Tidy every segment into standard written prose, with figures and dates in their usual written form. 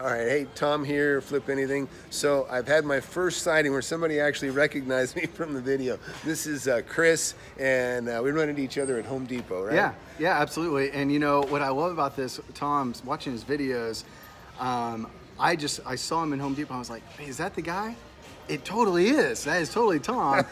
All right, hey, Tom here, Flip Anything. So I've had my first sighting where somebody actually recognized me from the video. This is Chris, and we run into each other at Home Depot, right? Yeah, absolutely. And you know, what I love about this, Tom's watching his videos, I saw him in Home Depot, I was like, hey, is that the guy? It totally is, that is totally Tom.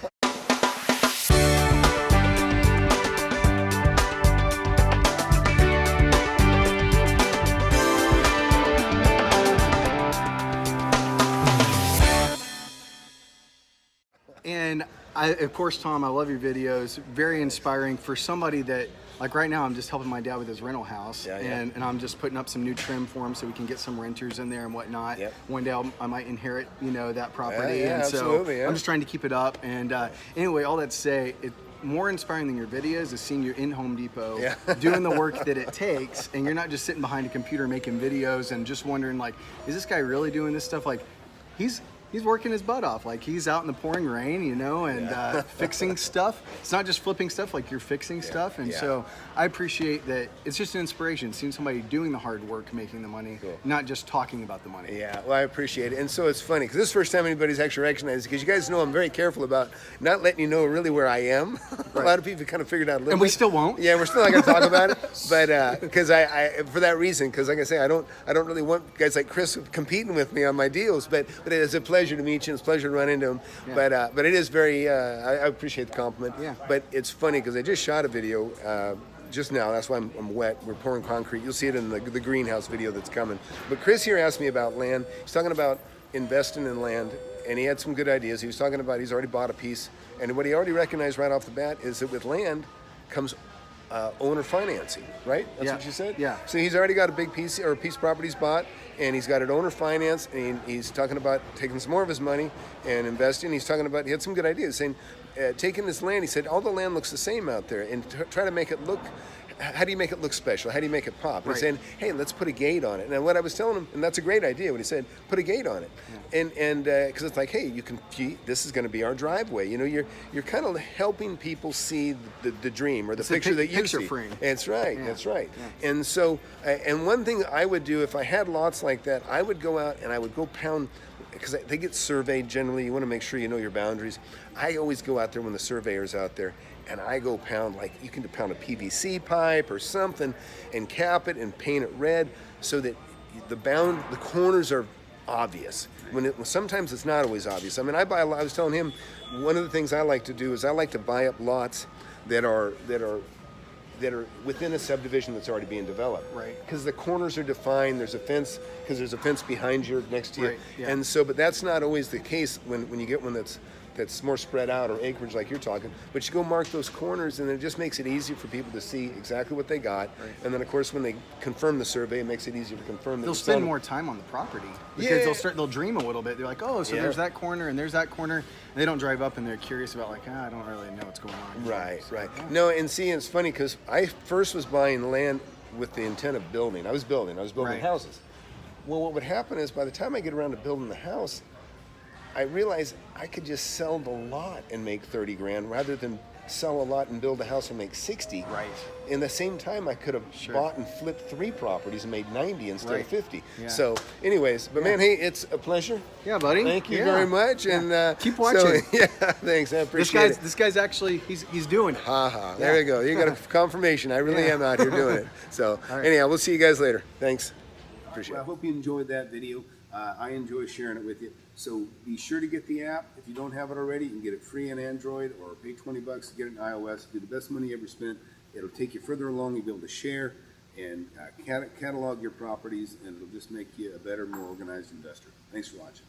And of course, Tom, I love your videos. Very inspiring for somebody that, like right now, I'm just helping my dad with his rental house, and I'm just putting up some new trim for him so we can get some renters in there and whatnot. Yep. One day I might inherit, you know, that property, and so I'm just trying to keep it up. And anyway, all that to say, more inspiring than your videos is seeing you in Home Depot doing the work that it takes, and you're not just sitting behind a computer making videos and just wondering, like, is this guy really doing this stuff? Like, he's working his butt off. Like, he's out in the pouring rain, you know, and fixing stuff. It's not just flipping stuff, like you're fixing stuff. And so I appreciate that. It's just an inspiration, seeing somebody doing the hard work, making the money, not just talking about the money. Yeah, well, I appreciate it. And so it's funny, because this is the first time anybody's actually recognized it, because you guys know I'm very careful about not letting you know really where I am. A lot of people kind of figured out a little and bit. we still won't. Yeah, we're still not going to talk about it. But because I for that reason, because like I say, I don't really want guys like Chris competing with me on my deals. But it is a pleasure to meet you. It's a pleasure to run into him. But it is very, I appreciate the compliment. But it's funny, because I just shot a video just now. That's why I'm wet. We're pouring concrete. You'll see it in the greenhouse video that's coming. But Chris here asked me about land. He's talking about investing in land, and he had some good ideas. He was talking about he's already bought a piece, and what he already recognized right off the bat is that with land comes owner financing, right? That's what you said? Yeah. So he's already got a big piece or a piece of property he's bought, and he's got it owner finance, and he's talking about taking some more of his money and investing. He's talking about, he had some good ideas, saying taking this land, he said all the land looks the same out there, and try to make it look, how do you make it look special? How do you make it pop? And he's saying, hey, let's put a gate on it. And what I was telling him, and that's a great idea, what he said, put a gate on it. And because it's like, hey, this is going to be our driveway. You know, you're kind of helping people see the dream or the picture that you see. Frame. That's right. That's right. And so, and one thing I would do if I had lots like that, I would go out and I would go pound, because they get surveyed generally. You want to make sure you know your boundaries. I always go out there when the surveyor's out there, and I go pound, like, you can pound a PVC pipe or something and cap it and paint it red so that the corners are obvious. Sometimes it's not always obvious. I mean, I was telling him, one of the things I like to do is I like to buy up lots that are within a subdivision that's already being developed. Right. Because the corners are defined, there's a fence, because there's a fence behind you, next to you. And so, but that's not always the case when you get one that's more spread out, or acreage like you're talking. But you go mark those corners, and it just makes it easier for people to see exactly what they got. And then of course when they confirm the survey, it makes it easier to confirm that they'll spend more time on the property, because they'll dream a little bit. They're like, oh, so there's that corner and there's that corner. And they don't drive up and they're curious about, like, I don't really know what's going on. Right. No, and see, it's funny, because I first was buying land with the intent of building. I was building houses. Well, what would happen is, by the time I get around to building the house, I realized I could just sell the lot and make 30 grand rather than sell a lot and build a house and make 60. Right. In the same time, I could have bought and flipped 3 properties and made 90 instead of 50. So anyways, but man, hey, it's a pleasure. Yeah, buddy. Thank you very much. And keep watching. So, thanks. I appreciate it. This guy's actually, he's doing it. There you go. You got a confirmation. I really am out here doing it. So anyhow, we'll see you guys later. Thanks. Appreciate it. I hope you enjoyed that video. I enjoy sharing it with you. So be sure to get the app. If you don't have it already, you can get it free on Android, or pay $20 to get it in iOS. Do the best money you ever spent. It'll take you further along. You'll be able to share and catalog your properties, and it'll just make you a better, more organized investor. Thanks for watching.